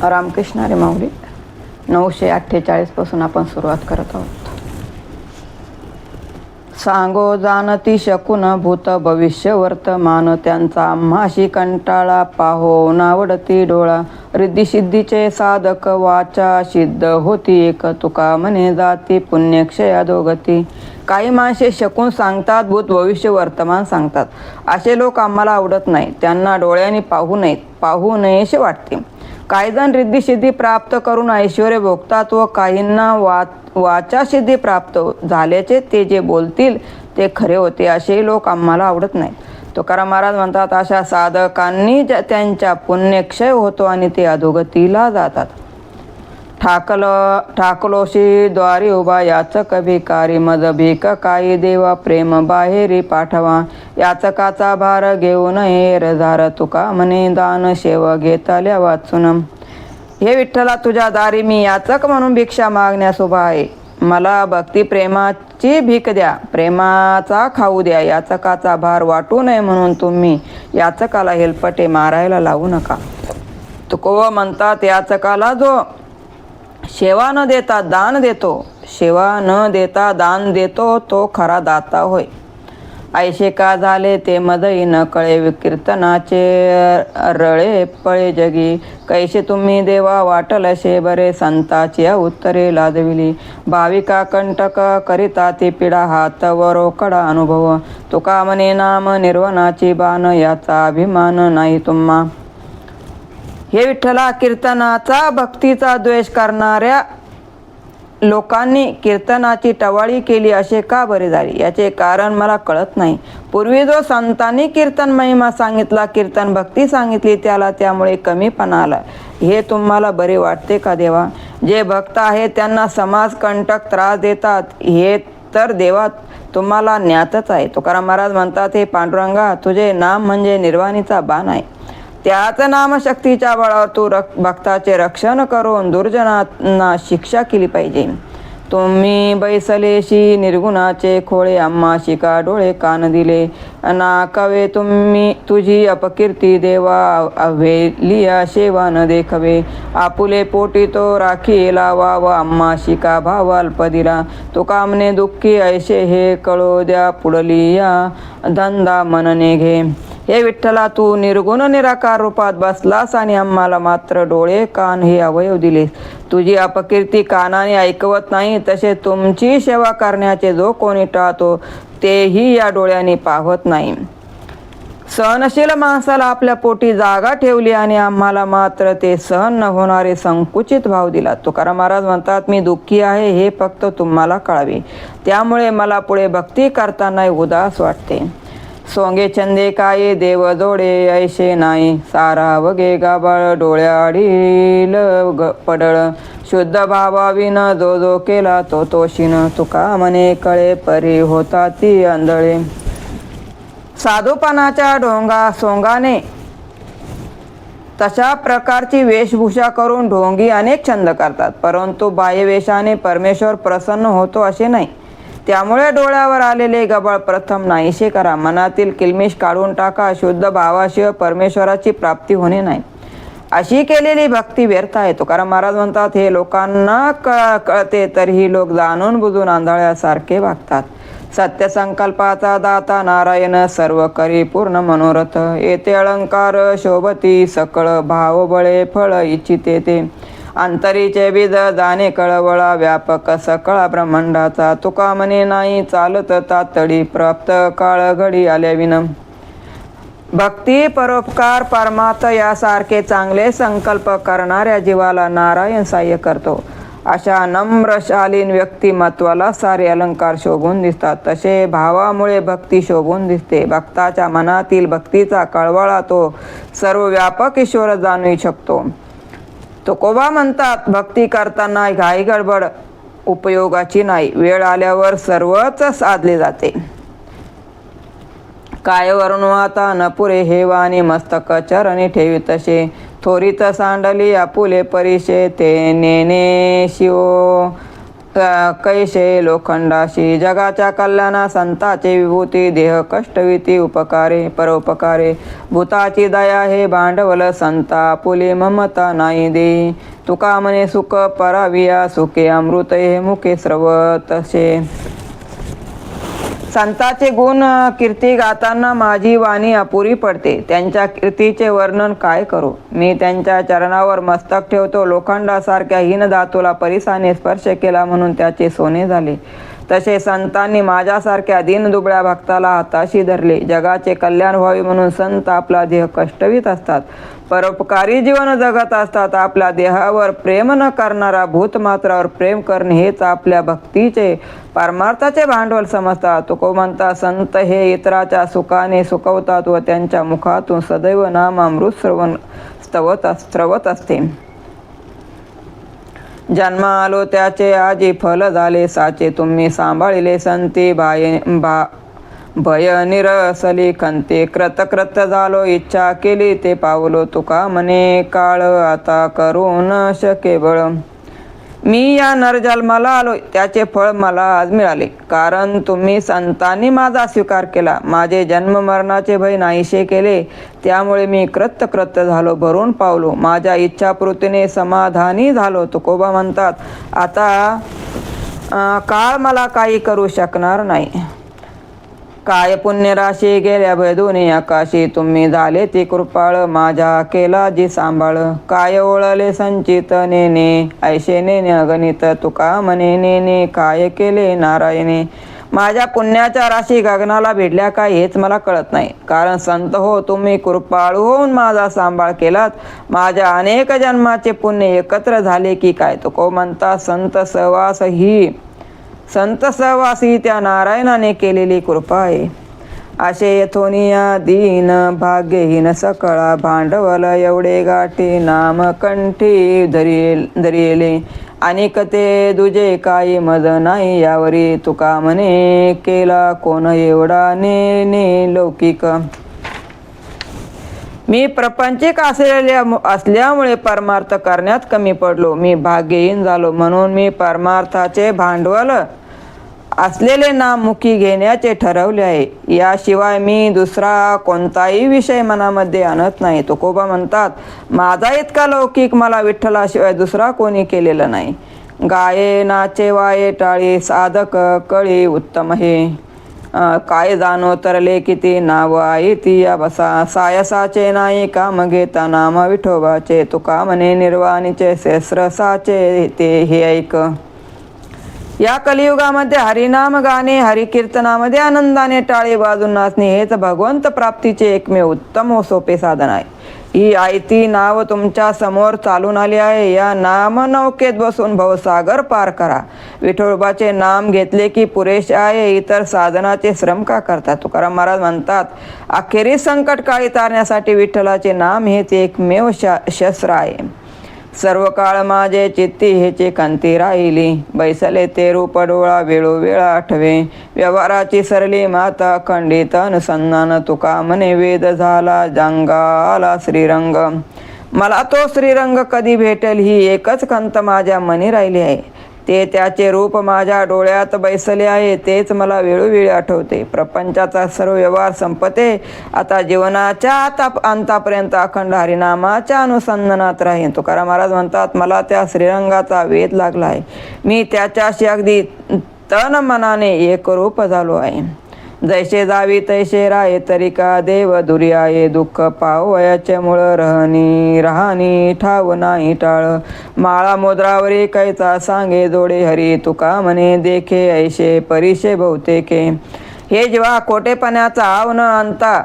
रामकृष्ण हरी माऊली 948 पासून आपण सुरुवात करत आहोत. सांगो जाणती शकून भूत भविष्य वर्तमान, त्यांचा आम्हाशी कंटाळा पाहो नावडती डोळा. रिद्धिसिद्धीचे साधक वाचा सिद्ध होती एक, तुका म्हणे जाती पुण्यक्षय अधोगती. काही माणसे शकून सांगतात, भूत भविष्य वर्तमान सांगतात. असे लोक आम्हाला आवडत नाही. त्यांना डोळ्यांनी पाहू नयेसे वाटते. काही जण रिद्धिसिद्धी प्राप्त करून ऐश्वर्य भोगतात व काहींना वाचा सिद्धी प्राप्त झाल्याचे ते जे बोलतील ते खरे होते. असेही लोक आम्हाला आवडत नाहीत. तुकाराम महाराज म्हणतात, अशा साधकांनी त्यांच्या पुण्यक्षय होतो आणि ते अधोगतीला जातात. ठाकलोशी द्वारी उभा याचक भिकारी, मद भीक काही देवा प्रेम बाहेरी पाठवा. याचकाचा भार घेऊ नये रझार, तुका म्हणे दान शेव घेतल्या वाचून. हे विठ्ठला, तुझ्या दारी मी याचक म्हणून भिक्षा मागण्यास उभा आहे. मला भक्ती प्रेमाची भीक द्या, प्रेमाचा खाऊ द्या. याचकाचा भार वाटू नये म्हणून तुम्ही याचकाला हेलपटे मारायला लावू नका. तुकोबा म्हणतात, याचकाला जो सेवा न देता दान देतो, सेवा न देता दान देतो तो खरा दाता होय. ऐशे का झाले ते मदई न कळे, कीर्तनाचे रळे पळे जगी. कैसे तुम्ही देवा वाटलशे बरे, संताची उत्तरे लादविली. भाविका कंटक करिता ती पिढा, हात व रोकडा अनुभव. तुका म्हणे नाम निर्वनाची बाण, याचा अभिमान नाही तुम्हा. हे विठ्ठला, कीर्तनाचा भक्तीचा द्वेष करणाऱ्या लोकांनी कीर्तनाची टवाळी केली असे का बरे झाले, याचे कारण मला कळत नाही. पूर्वी जो संतांनी कीर्तन महिमा सांगितला, कीर्तन भक्ती सांगितली, त्याला त्यामुळे कमीपणा आला. हे तुम्हाला बरे वाटते का देवा? जे भक्त आहेत त्यांना समाज कंटक त्रास देतात, हे तर देवा तुम्हाला ज्ञातच आहे. तुकाराम महाराज म्हणतात, हे पांडुरंगा, तुझे नाम म्हणजे निर्वाणीचा बाण आहे. त्याच नामशक्तीच्या बळावर तू भक्ताचे रक्षण करून दुर्जनांना शिक्षा केली पाहिजे. तुम्ही बैसलेशी निर्गुणाचे खोळे, आम्हाशी का डोळे कान दिले. नाकावे तुम्ही तुझी अपकीर्ती देवा, अवेलिया सेवा न देखवे. आपुले पोटी तो राखी लावा व आम्हाशी का भाव अल्प दिला. तुका म्हणे दुःखी ऐसे हे कळो द्या, पुढलिया धंदा मनने घे. हे विठ्ठला, तू निर्गुण निराकार रूपात बसलास आणि आम्हाला मात्र डोळे कान हे अवयव दिलेस. तुझी अपकीर्ती कानाने ऐकवत नाही, तसे तुमची सेवा करण्याचे जो कोणी टाळतो तेही या डोळ्यांनी पाहत नाही. सहनशील माणसाला आपल्या पोटी जागा ठेवली आणि आम्हाला मात्र ते सहन न होणारे संकुचित भाव दिला. तुकाराम महाराज म्हणतात, मी दुःखी आहे हे फक्त तुम्हाला कळावे. त्यामुळे मला पुढे भक्ती करताना उदास वाटते. सोंगे छंदे काय देव जोडे ऐशे नाही, सारा वगे गाबाळ डोळ्याडील पडळ. शुद्ध भावाविन जो जो केला तो तोशीन, तुका म्हणे कळे परी होता ती आंधळे. साधूपणाच्या सोंगाने तशा प्रकारची वेशभूषा करून ढोंगी अनेक छंद करतात, परंतु बाह्यवेशाने परमेश्वर प्रसन्न होतो असे नाही. त्यामुळे डोळ्यावर आलेले गबाळ प्रथम नाहीसे करा. मनातील किलमिश काढून टाका. शुद्ध भावाशिवाय परमेश्वराची प्राप्ती होणे नाही. अशी केलेली भक्ती व्यर्थ आहे. तुकाराम महाराज म्हणतात, हे लोकांना कळते तरीही लोक जाणून बुजून आंधळ्यासारखे वागतात. सत्यसंकल्पाचा दाता नारायण, सर्व करी पूर्ण मनोरथ. येते अलंकार शोभती सकळ, भाव बळे फळ इच्छिते ते. अंतरीचे बीज जाणे कळवळा, व्यापक सकळा ब्रह्मांडाचा. तुका म्हणे नाही चालत तातडी, प्राप्त काळ घडी आल्याविन. भक्ती, परोपकार, परमार्थ यासारखे चांगले संकल्प करणाऱ्या जीवाला नारायण सहाय्य करतो. अशा नम्र शालीन व्यक्तिमत्वाला सारे अलंकार शोभून दिसतात. तसे भावामुळे भक्ती शोभून दिसते. भक्ताच्या मनातील भक्तीचा कळवळा तो सर्व व्यापक ईश्वर जाणू शकतो. तुकोबा म्हणतात, भक्ती करताना घाई गडबड उपयोगाची नाही. वेळ आल्यावर सर्वच साधले जाते. काय वरून आता न पुरे हे वाणी, मस्तक चरणी ठेवी तसे. थोरीत सांडली आपुले परिशे, ते नेने शिव कैशे लोखंडाशी जगाच्या कल्याणा संताचे विभूती देह कष्टविती उपकारे परोपकारे भूताची दया हे भांडवल संता पुले ममता नाही दे तुका म्हणे सुख पराविया सुखे अमृत हे मुखे स्रवतसे संतांचे गुण कीर्ती गाताना माझी वाणी अपुरी पडते त्यांच्या कीर्तीचे वर्णन काय करू मी त्यांच्या चरणावर मस्तक ठेवतो लोखंडासारख्या हीन धातूला परिसाने स्पर्श केला म्हणून त्याचे सोने झाले तसे संतांनी माझ्यासारख्या दीनदुबळ्या भक्ताला हाताशी धरले जगाचे कल्याण व्हावे म्हणून संत आपला देह कष्टवीत असतात परोपकारी जीवन जगत असतात आपल्या देहावर प्रेम न करणारा भूतमात्रावर प्रेम करणे हेच आपल्या भक्तीचे परमार्थाचे भांडवल समजतात तुको म्हणता संत हे इतराच्या सुखाने सुखवतात व त्यांच्या मुखातून सदैव नाम अमृत स्रवत असते जन्मा आलो त्याचे आजी फल झाले साचे तुम्ही सांभाळिले संती भय निरसली खंते कृत झालो इच्छा केली ते पावलो तुका म्हणे काळ आता करू न शके बळ मी या नरजन्माला आलो त्याचे फळ मला आज मिळाले कारण तुम्ही संतांनी माझा स्वीकार केला माझे जन्म मरणाचे भय नाहीसे केले त्यामुळे मी कृत झालो भरून पावलो माझ्या इच्छापूर्तीने समाधानी झालो तुकोबा म्हणतात आता काळ मला काही करू शकणार नाही काय पुण्यराशी गेल्या भयदुनी आकाशी तुम्ही झाले ती कृपाळ माझ्या केला जी सांभाळ काय ओळले संचित नेने ऐशे नेने अगणित तुका म्हणे नेने काय केले नारायणे माझ्या पुण्याच्या राशी गगनाला भिडल्या काय हेच मला कळत नाही कारण संत हो तुम्ही कृपाळू होऊन माझा सांभाळ केलात माझ्या अनेक जन्माचे पुण्य एकत्र झाले की काय तुको म्हणता संत सहवासी त्या नारायणाने केलेली कृपा आहे असे यथोनिया दीन भाग्यहीन सकळा भांडवल एवढे गाठी नाम कंठी धरिले अनेक ते दुजे काही मद नाही यावरी तुका म्हणे केला कोण एवढा ने लौकिक मी प्रपंचिक असल्यामुळे परमार्थ करण्यात कमी पडलो मी भाग्यहीन झालो म्हणून मी परमार्थाचे भांडवल असलेले नाम मुखी घेण्याचे ठरवले आहे याशिवाय मी दुसरा कोणताही विषय मनामध्ये आणत नाही तुकोबा म्हणतात माझा इतका लौकिक मला विठ्ठलाशिवाय दुसरा कोणी केलेला नाही गाये नाचे वाये टाळी साधक कळी उत्तम हे काय जाणो तरले किती नाव आहे ती या बसा सायसाचे नाही काम घेता नाम विठोबाचे तुका म्हणे निर्वाणीचे शेस्त्रसाचे ते हे ऐक या कलियुगामध्ये हरिनाम गाणे हरिकीर्तनामध्ये आनंदाने टाळे वाजून नाचणे हेच भगवंत प्राप्तीचे एकमेव उत्तम व सोपे साधन आहे ही आयती नाव तुमच्या समोर चालून आली आहे या नाम नौकेत बसून भवसागर पार करा विठोबाचे नाम घेतले की पुरेसे आहे इतर साधनाचे श्रम का करतात तुकाराम महाराज म्हणतात अखेरीस संकट काळी तारण्यासाठी विठ्ठलाचे नाम हेच एकमेव शस्त्र आहे सर्व काळ माझे चित्ती हेचे कांती राहिली बैसले ते रूप डोळा वेळोवेळा आठवे व्यवहाराची सरली माता खंडित अनुसंधान तुका म्हणे वेद झाला जंगाला श्रीरंग मला तो श्रीरंग कधी भेटेल ही एकच खंत माझ्या मनी राहिली आहे ते त्याचे रूप माझ्या डोळ्यात बैसले आहे तेच मला वेळोवेळी आठवते प्रपंचाचा सर्व व्यवहार संपते आता जीवनाच्या अंतापर्यंत अखंड हरिनामाच्या अनुसंधानात राहीन तुकाराम महाराज म्हणतात मला त्या श्रीरंगाचा वेध लागला आहे मी त्याच्याशी अगदी तन मनाने एकरूप झालो आहे जैसे जावी तैसे राहे तरी का देव दुरी आहे दुःख पावयाचे मुळ राहणी ठाव नाही टाळ माळा मोद्रावरी कैचा सांगे जोडे हरी तुका म्हणे देखे ऐशे परिशे बहुतेके हे जेव्हा खोटेपणाचा आव न आणता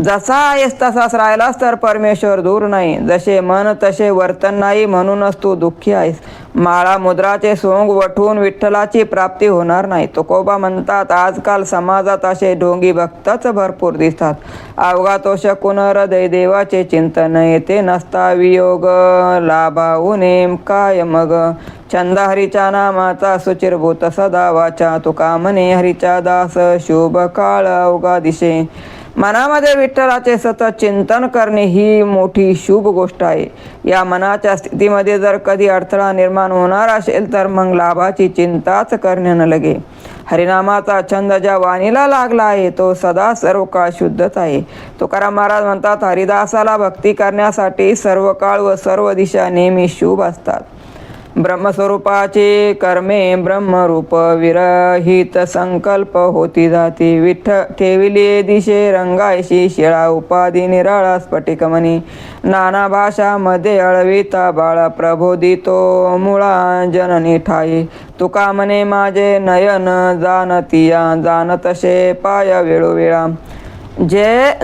जसा आहेस तसाच राहिलास तर परमेश्वर दूर नाही जसे मन तसे वर्तन नाही म्हणूनच तू दुःखी आहेस माळा मुद्राचे सोंग वठून विठ्ठलाची प्राप्ती होणार नाही तुकोबा म्हणतात आजकाल समाजात असे ढोंगी भक्तच भरपूर दिसतात अवघा तो शकून हृदय देवाचे चिंतन येते नसता वियोग लाभाऊ नेम काय मग छंद हरीच्या नामाचा सुचिरभूत सदा वाचा तुका म्हणे हरीच्या दास शुभ काळ अवघा दिशे मनामध्ये विठ्ठलाचे सतत चिंतन करणे ही मोठी शुभ गोष्ट आहे. या मनाच्या स्थितीमध्ये जर कधी अडथळा निर्माण होणार असेल तर मग लाभाची चिंताच करणे न लगे. हरिनामाचा छंद ज्या वाणीला लागला आहे तो सदा सर्व काळ शुद्धच आहे. तुकाराम महाराज म्हणतात, हरिदासाला भक्ती करण्यासाठी सर्व काळ व सर्व दिशा नेहमी शुभ असतात. ब्रह्मस्वरूपाचे कर्मे ब्रह्मरूप विरहित संकल्प होती जाती. विठ्ठ ठेविले दिशे रंगायशी शिळा उपाधी निराळा स्फटिकमणी. नाना भाषामध्ये अळविता बाळा प्रबोधितो मुळा जननी ठाई. तुका म्हणे माझे नयन जाणतिया जाणतसे पाय वेळोवेळा.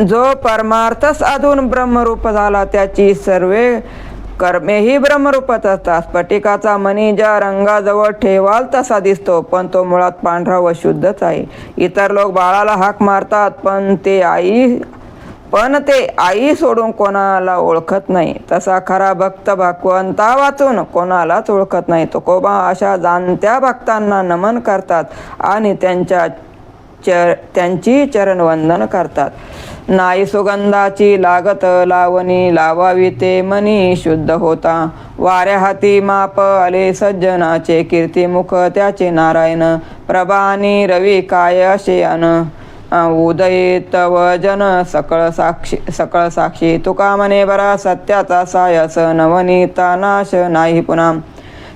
जो परमार्थ साधून ब्रह्मरूप झाला त्याची सर्वे कर्मेही ब्रह्मरूपच असतात. स्फटिकाचा मणी ज्या रंगाजवळ ठेवाल तसा दिसतो पण तो मुळात पांढरा व शुद्धच आहे. इतर लोक बाळाला हाक मारतात पण ते आई सोडून कोणाला ओळखत नाही. तसा खरा भक्त भगवंता वाचून कोणालाच ओळखत नाही. तुकोबा अशा जाणत्या भक्तांना नमन करतात आणि त्यांची चरणवंदन करतात. नाही सुगंधाची लागत लावणी लावावी ते मनी शुद्ध होता. वाऱ्या हाती माप आले सज्जनाचे कीर्तिमुख त्याचे नारायण. प्रभानी रवी काय असे अन उदय तव जन सकळ साक्षी. तुका म्हणे बरा सत्याचा सायस नवनीता नाश नाही पुन्हा.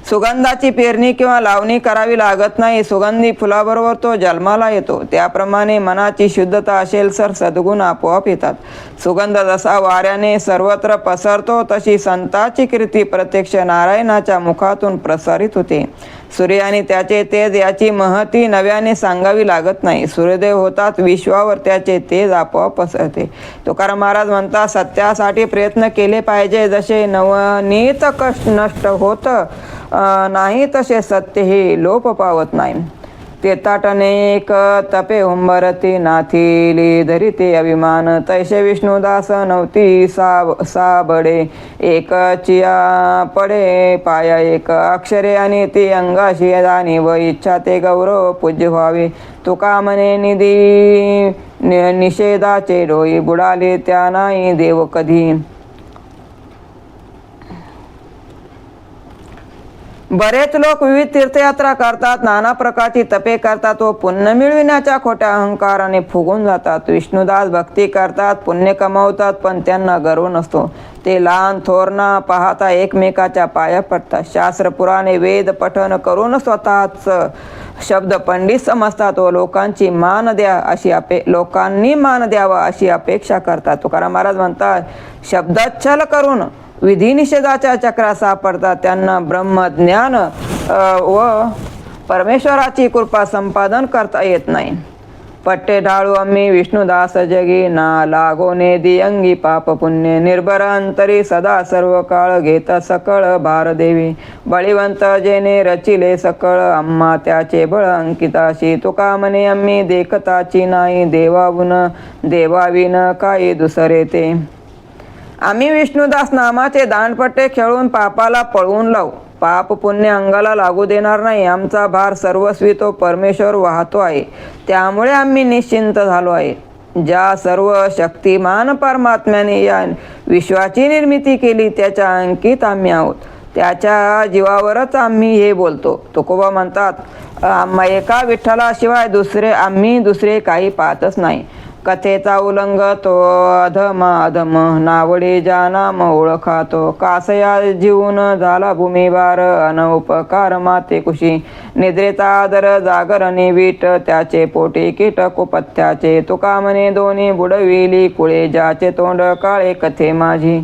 सुगंधाची पेरणी किंवा लावणी करावी लागत नाही. सुगंधी फुलाबरोबर तो जन्माला येतो. त्याप्रमाणे मनाची शुद्धता असेल तर सद्गुण आपोआप येतात. सुगंध जसा वाऱ्याने सर्वत्र पसरतो तशी संताची कीर्ती प्रत्यक्ष नारायणाच्या मुखातून प्रसारित होते. सूर्य आणि त्याचे तेज याची महती नव्याने सांगावी लागत नाही. सूर्योदय होतात विश्वावर त्याचे तेज आपोआप पसरते. तुकाराम महाराज म्हणतात, सत्यासाठी प्रयत्न केले पाहिजे. जसे नवनीत कष्ट नष्ट होत नाही तसे सत्य हे लोप पावत नाही. तीर्थाटनेक तपे हुंबरती नाथिली धरिते अभिमान. तैसे विष्णुदास नव्हती साबडे एक चिया पडे पाया एक अक्षरे आणि ती अंगाशी जाणी व इच्छा ते गौरव पूज्य व्हावे. तुका म्हणे निधी निषेधाचे डोई बुडाले त्या नाही देव कधी. बरेच लोक विविध तीर्थयात्रा करतात, नाना प्रकारची तपे करतात व पुण्य मिळविण्याच्या खोट्या अहंकाराने फुगून जातात. विष्णुदास भक्ती करतात, पुण्य कमावतात पण त्यांना गर्व नसतो. ते लहान थोर न पाहता एकमेकाच्या पाया पडतात. शास्त्र पुराणे वेद पठण करून स्वतःच शब्द पंडित समजतात व लोकांनी मान द्यावा अशी अपेक्षा करतात. तुकाराम महाराज म्हणतात, शब्दच्छल करून विधी निषेधाच्या चक्रात सापडतात. त्यांना ब्रह्मज्ञान व परमेश्वराची कृपा संपादन करता येत नाही. पट्टे ढाळू आम्ही विष्णुदास जगी ना लागोने दियंगी पाप पुण्य. निर्भर अंतरी सदा सर्व काळ घेत सकळ भार देवी. बळीवंत जेने रचिले सकळ आम्हा त्याचे बळ अंकिताशी. तुका म्हणे आम्ही देखताची नाही देवाविन काही दुसरे ते. आम्ही विष्णुदास नामाचे दांडपट्टे खेळून पापाला पळवून लावू. पाप पुण्य अंगाला लागू देणार नाही. आमचा भार सर्वस्वी तो परमेश्वर वाहतो आहे. त्यामुळे आम्ही निश्चिंत झालो आहे. ज्या सर्व शक्तिमान परमात्म्याने या विश्वाची निर्मिती केली त्याच्या अंकित आम्ही आहोत. त्याच्या जीवावरच आम्ही हे बोलतो. तुकोबा म्हणतात, आम्हा एका विठ्ठलाशिवाय दुसरे काही पाहतच नाही. कथेचा उल्लंघ तो अधम नावडे ज्या नाम ओळखातो. कासया जीवन झाला भूमिभार अनउपकार माते कुशी. निद्रेचा आदर जागरणे वीट त्याचे पोटी कीटक पथ्याचे. तुका म्हणे दोन्ही बुडविली कुळे ज्याचे तोंड काळे कथे माझी.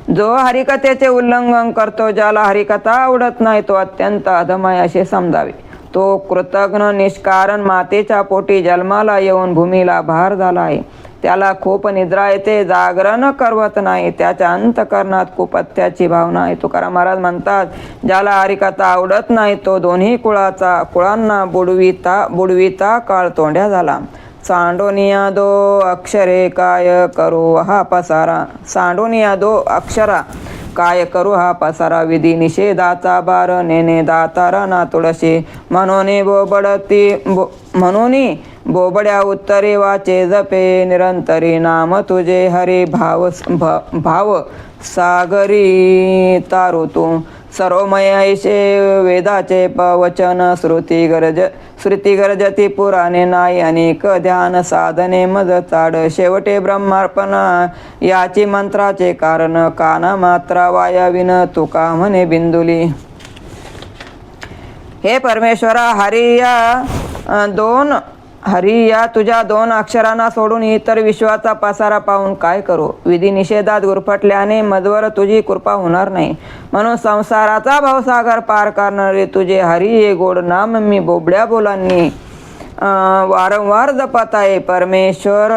जो हरिकथेचे उल्लंघन करतो, ज्याला हरिकथा आवडत नाही तो अत्यंत अधमाय असे समजावे. तो कृतघ्न निष्कारण मातेच्या पोटी जन्माला येऊन भूमीला भार झाला आहे. त्याला खूप निद्रा येते, जागरण करवत नाही. त्याच्या अंतकरणात कुपथ्याची भावना आहे. तुकाराम महाराज म्हणतात, ज्याला हरिकथा आवडत नाही तो दोन्ही कुळांना बुडविता काळ तोंड्या झाला. सांडोनिया दो अक्षरे काय करू हा पसारा. सांडोनिया दो अक्षरा काय करू हा पसारा. विधी निषेधाचा बार नेणे दातारा ना तुळशी. म्हणून बोबड्या उत्तरे वाचे जपे निरंतरी नाम तुझे हरी भाव सागरी तारू तू सर्वमय ऐशे वेदाचे पवचन श्रुती गरजती पुराणे नाही अनेक ध्यान साधने मज चाड शेवटे ब्रह्मार्पण याची मंत्राचे कारण काना मात्रा वायाविन तुका म्हणे बिंदुली. हे परमेश्वरा हरी या तुझ्या दोन अक्षरांना सोडून इतर विश्वाचा पसारा पाहून काय करू. विधी निषेधात गुरफटल्याने मधवर तुझी कृपा होणार नाही. म्हणून संसाराचा भवसागर पार करणारे तुझे हरी हे गोड नाम मी बोबड्या बोलांनी वारंवार जपत आहे. परमेश्वर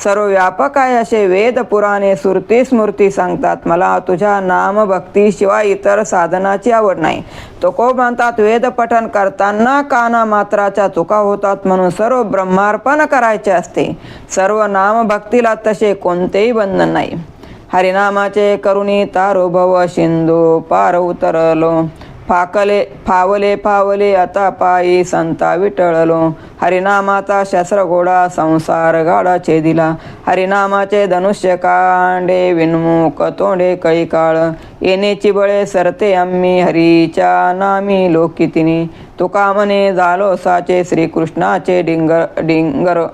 सर्व व्यापक आहे असे वेद पुराणे सुरती स्मृती सांगतात. मला तुझ्या नाम भक्तीशिवाय इतर साधनाची आवड नाही. तुकोब म्हणतात वेद पठण करताना काना मात्राच्या चुका होतात म्हणून सर्व ब्रह्मार्पण करायचे असते. सर्व नाम भक्तीला तसे कोणतेही बंधन नाही. हरिनामाचे करुणी तारो भव सिंधू पार उतरलो फावले आता पायी संता विटळलो. हरिनामाचा शस्त्र घोडा संसार गाडा छेदिला. हरिनामाचे धनुष्य कांडे विन्मुख तोंडे कळी काळ येण्याची बळे सरते आम्ही हरीच्या नामी लोकितिनी. तुका म्हणे झालो साचे श्रीकृष्णाचे डिंगर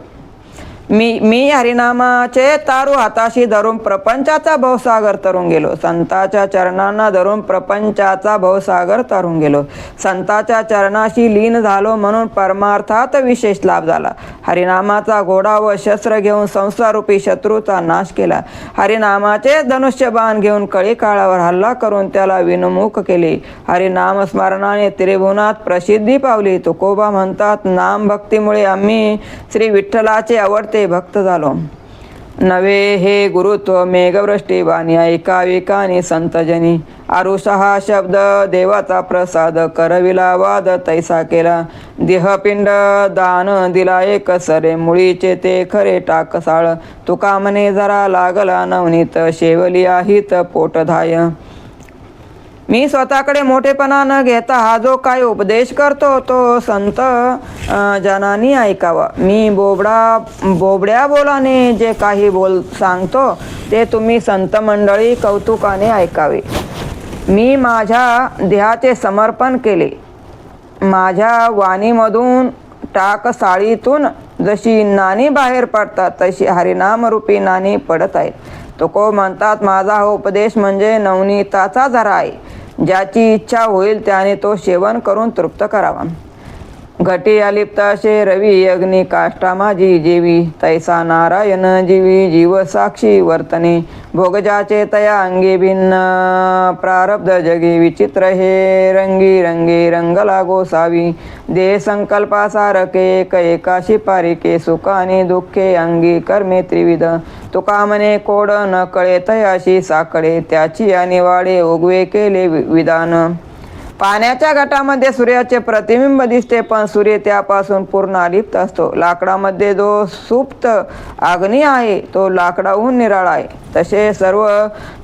मी हरिनामाचे तारू हाताशी धरून प्रपंचाचा भवसागर तरून गेलो. संताच्या चरणांना धरून प्रपंचाचा भवसागर तरून गेलो. संताच्या चरणाशी लीन झालो म्हणून परमार्थात विशेष लाभ झाला. हरिनामाचा घोडा व शस्त्र घेऊन संसारूपी शत्रूचा नाश केला. हरिनामाचे धनुष्यबाण घेऊन कळी काळावर हल्ला करून त्याला विनमुख केले. हरिनाम स्मरणाने त्रिभुवनात प्रसिद्धी पावली. तुकोबा म्हणतात नाम भक्तीमुळे आम्ही श्री विठ्ठलाचे आवडते भक्त झालो. नवे हे गुरुत्व मेघवृष्टी बाणी ऐकाविकानी संतजनी. आरुषा हा शब्द देवाचा प्रसाद करविला वाद तैसा केला. देहपिंड दान दिला एक सरे मुळीचे ते खरे टाकसाळ. तुका म्हणे जरा लागला नवनीत शेवली आहित पोटधाय. मी स्वतःकडे मोठेपणा न घेता हा जो काय उपदेश करतो तो संत जनांनी ऐकावा. मी बोबड्या बोलाने जे काही सांगतो ते तुम्ही संत मंडळी कौतुकाने ऐकावे. मी माझ्या देहाचे समर्पण केले. माझ्या वाणीमधून टाकसाळीतून जशी नाणी बाहेर पडतात तशी हरिनामरूपी नाणी पडत आहेत. तुकोब म्हणतात माझा हा उपदेश म्हणजे नवनीताचा झरा आहे. ज्याची इच्छा होईल त्याने तो सेवन करून तृप्त करावा. घटी अलिप्त असे रवी अग्नी काष्टा माझी जेवी तैसा नारायण जीवी जीव साक्षी वर्तने. भोगजाचे तया अंगी भिन्न प्रारब्ध जगी विचित्र हे रंगी रंगे रंग लागो सावी. देह संकल्पा सारखे एकाशी पारिके सुख आणि दुःखे अंगी कर्मे त्रिविध. तुका म्हणे कोड न कळे तयाशी साकडे त्याची आणि वाडे उगवे केले विधान. पाण्याच्या घटामध्ये सूर्याचे प्रतिबिंब दिसते पण सूर्य त्यापासून पूर्ण अलिप्त असतो. लाकडामध्ये जो सुप्त अग्नी आहे तो लाकडाहून निराळा आहे. तसे सर्व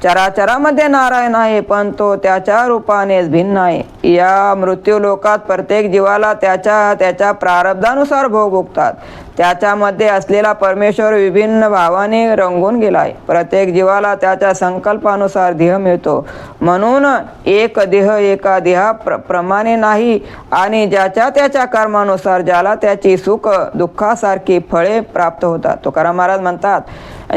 चराचरामध्ये नारायण आहे पण तो त्याच्या रूपानेच भिन्न आहे. या मृत्यू लोकात प्रत्येक जीवाला त्याच्या प्रारब्धानुसार भोग भोगतात. त्याच्यामध्ये असलेला परमेश्वर विभिन्न भावाने रंगून गेला आहे. प्रत्येक जीवाला त्याच्या संकल्पानुसार देह मिळतो. म्हणून एक देह एका देहाप्रमाणे नाही आणि ज्याच्या त्याच्या कर्मानुसार ज्याला त्याची सुख दुःखासारखी फळे प्राप्त होतात. तुकाराम महाराज म्हणतात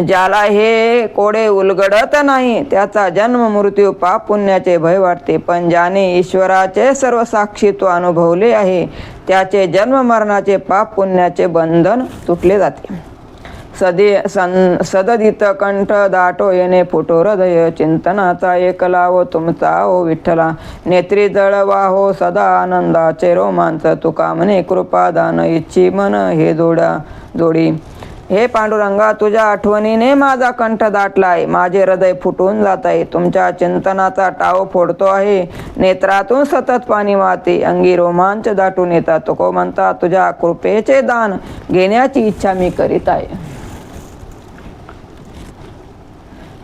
ज्याला हे कोडे उलगडत नाही त्याचा जन्म मृत्यू पाप पुण्याचे भय वाटते. पण ज्याने ईश्वराचे सर्व साक्षीत्व अनुभवले आहे त्याचे जन्म मरणाचे पाप पुण्याचे बंधन तुटले जाते. सददित कंठ दाटो येणे फुटो हृदय चिंतनाचा एक लावो तुमचा ओ विठ्ठला. नेत्री जळवा हो सदा आनंदाचे रोमांच. तुका म्हणे कृपादान इच्छी मन हे जोडी. हे पांडुरंगा तुझ्या आठवणीने माझा कंठ दाटला आहे. माझे हृदय फुटून जात आहे. तुमच्या चिंतनाचा टाव फोडतो आहे. नेत्रातून सतत पाणी वाहते. अंगी रोमांच दाटून येतात. तुको म्हणता तुझ्या कृपेचे दान घेण्याची इच्छा मी करीत आहे.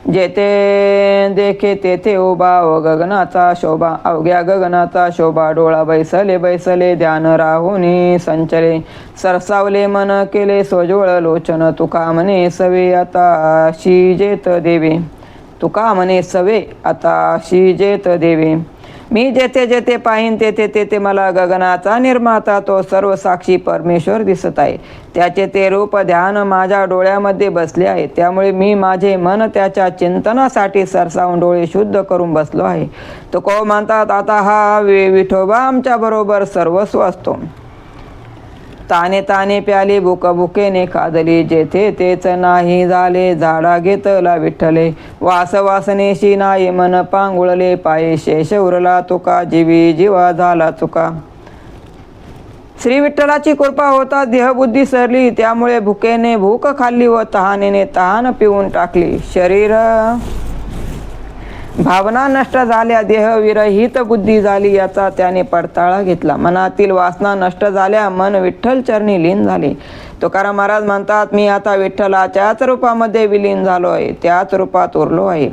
जेथे देखे तेथे उभा गगनाचा शोभा, अवघ्या गगनाचा शोभा. डोळा बैसले बैसले ध्यान राहुनी संचले, सरसावले मन केले सोजवळ लोचन. तुका म्हणे सवे आता शिजेत देवे, तुका म्हणे सवे आता शिजेत देवे. मी जेथे जेथे पाहीन तेथे तेथे मला गगनाचा निर्माता तो सर्व साक्षी परमेश्वर दिसत आहे. त्याचे ते रूप ध्यान माझ्या डोळ्यामध्ये बसले आहे. त्यामुळे मी माझे मन त्याच्या चिंतनासाठी सरसावून डोळे शुद्ध करून बसलो आहे. तुकोबा म्हणतात, आता हा विठोबा आमच्या बरोबर सर्वस्व असतो. ताने ताने प्याली भुक भुकेने खादली, जेथे तेच नाही झाले झाडा घेतला विठ्ठले. वास वासनेशी नाही मन पांगुळले, पायी शेष उरला तुका जीवी जीवा झाला चुका. श्री विठ्ठलाची कृपा होता देहबुद्धी सरली, त्यामुळे भुकेने भूक खाल्ली व तहानेने तहान पिऊन टाकली. शरीर भावना नष्ट झाल्या, देह विरहित बुद्धी झाली याचा त्याने पडताळा घेतला. मनातील वासना नष्ट झाल्या, मन विठ्ठल चरणी लीन झाले. तुकाराम महाराज म्हणतात, मी आता विठ्ठलाच्याच रूपामध्ये विलीन झालो आहे, त्याच रूपात उरलो आहे.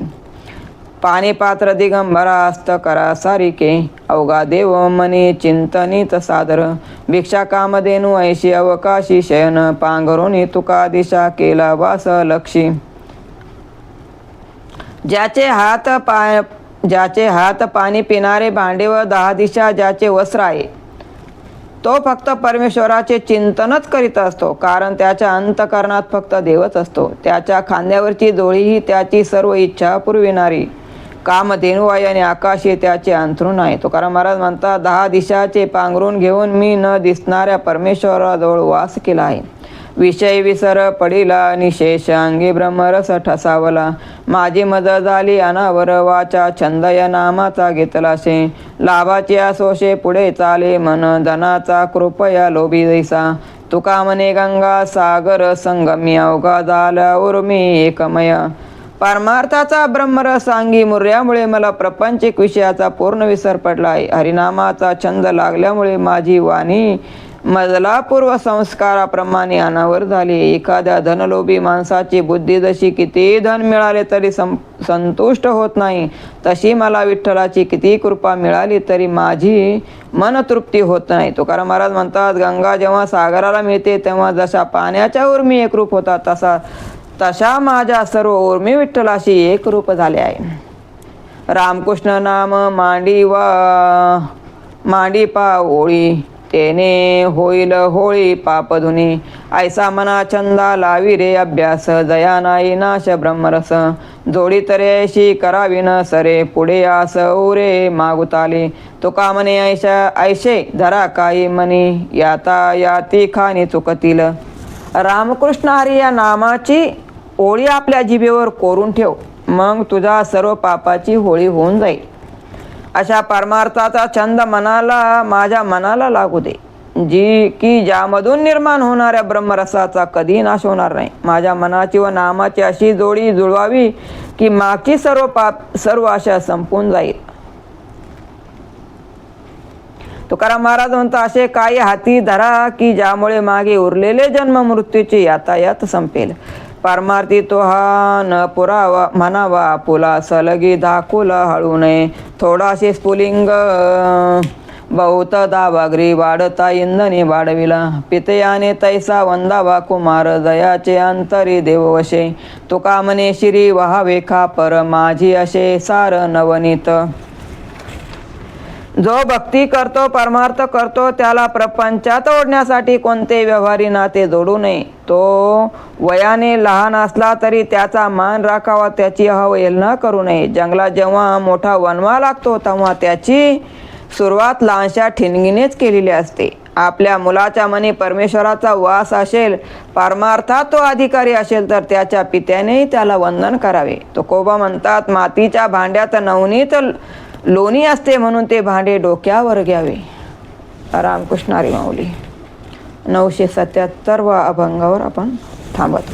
पाणी पात्र दिगंबरा हस्त करा सारिके, अवघा देव मनी चिंतनित सादर. भिक्षा कामधेनु ऐशी अवकाशी शयन, पांघरुणी तुका दिशा केला वास लक्षी. ज्याचे हात पाणी पिणारे भांडे व 10 दिशा ज्याचे वस्त्र आहे, तो फक्त परमेश्वराचे चिंतनच करीत असतो, कारण त्याच्या अंतःकरणात फक्त देवच असतो. त्याच्या खांद्यावरची डोळी ही त्याची सर्व इच्छा पुरविणारी कामधेनु आहे आणि आकाशी त्याचे अंथरूण आहे. तुकाराम महाराज म्हणतात, 10 दिशाचे पांघरून घेऊन मी न दिसणाऱ्या परमेश्वराजवळ वास केला आहे. विषय विसर पडिला निशेष, अंगी ब्रह्मरस ठसावला. माझी मद झाली अनावर, वाचा छंद या नामाचा घेतला शे. लाभाची आसोशे पुढे चाले मन, धनाचा कृपया लोभी जैसा. तुका म्हणे गंगा सागर संगमी, अवघा झाला उर्मी एकमय. परमार्थाचा ब्रह्मरस अंगी मुरल्यामुळे मला प्रपंचिक विषयाचा पूर्ण विसर पडला आहे. हरिनामाचा छंद लागल्यामुळे माझी वाणी मजला पूर्व संस्काराप्रमाणे अनावर झाली. एखाद्या धनलोभी माणसाची बुद्धी जशी किती धन मिळाले तरी संतुष्ट होत नाही, तशी मला विठ्ठलाची किती कृपा मिळाली तरी माझी मनतृप्ती होत नाही. तुकाराम महाराज म्हणतात, गंगा जेव्हा सागराला मिळते तेव्हा जशा पाण्याच्या उर्मी एकरूप होतात तशा माझ्या सर्व उर्मी विठ्ठलाशी एकरूप झाले आहे. रामकृष्ण नाम मांडी पा ओळी, तेने होईल होळी पापधुनी. ऐसा मना छंदा लावी रे अभ्यास, जया नाही नाश ब्रह्मरस. जोडी तरेशी करावी न सरे, पुढे आस उरे मागुताले. तुका म्हणे ऐशे धरा काही मनी, याता याती खानी चुकतील. रामकृष्ण हरी या नामाची ओळी आपल्या जिभेवर कोरून ठेव, मग तुझ्या सर्व पापाची होळी होऊन जाईल. अशा परमार्थाचा छंद माझ्या मनाला लागू दे, ज्यामधून निर्माण होणाऱ्या ब्रह्मरसाचा कधी नाश होणार नाही. माझ्या मनाची व नामाची अशी जोडी जुळवावी की मागची सर्व आशा संपून जाईल. तुकाराम महाराज म्हणतात, असे काही हाती धरा की ज्यामुळे मागे उरलेले जन्म मृत्यूची यातायात संपेल. परमार्थी तो हा न पुरावा म्हणावा आपुला, सलगी दाखुला हळू नये. थोडासे स्फुलिंग बहुत दावाग्री, वाढता इंधनी वाढविला. पितयाने तैसा वंदावा कुमार, दयाचे अंतरी देववशे. तुका म्हणे शिरी वहावे खापर, माझी असे सार नवनीत. जो भक्ती करतो परमार्थ करतो त्याला प्रपंचात ओढण्यासाठी कोणते व्यवहारी नाते जोडू नये. तो वयाने लहान असला तरी त्याचा मान राखावा, त्याची अवहेलना करू नये. जंगलात जेव्हा मोठा वनवा लागतो तेव्हा त्याची सुरुवात लहानशा ठिणगीनेच केलेली असते. आपल्या मुलाच्या मनी परमेश्वराचा वास असेल, परमार्थात तो अधिकारी असेल तर त्याच्या पित्यानेही त्याला वंदन करावे. तुकोबा म्हणतात, मातीच्या भांड्यात नवनीत लोणी असते म्हणून ते भांडे डोक्यावर घ्यावे. रामकृष्ण हरी माऊली. 977 अभंगावर आपण थांबतो.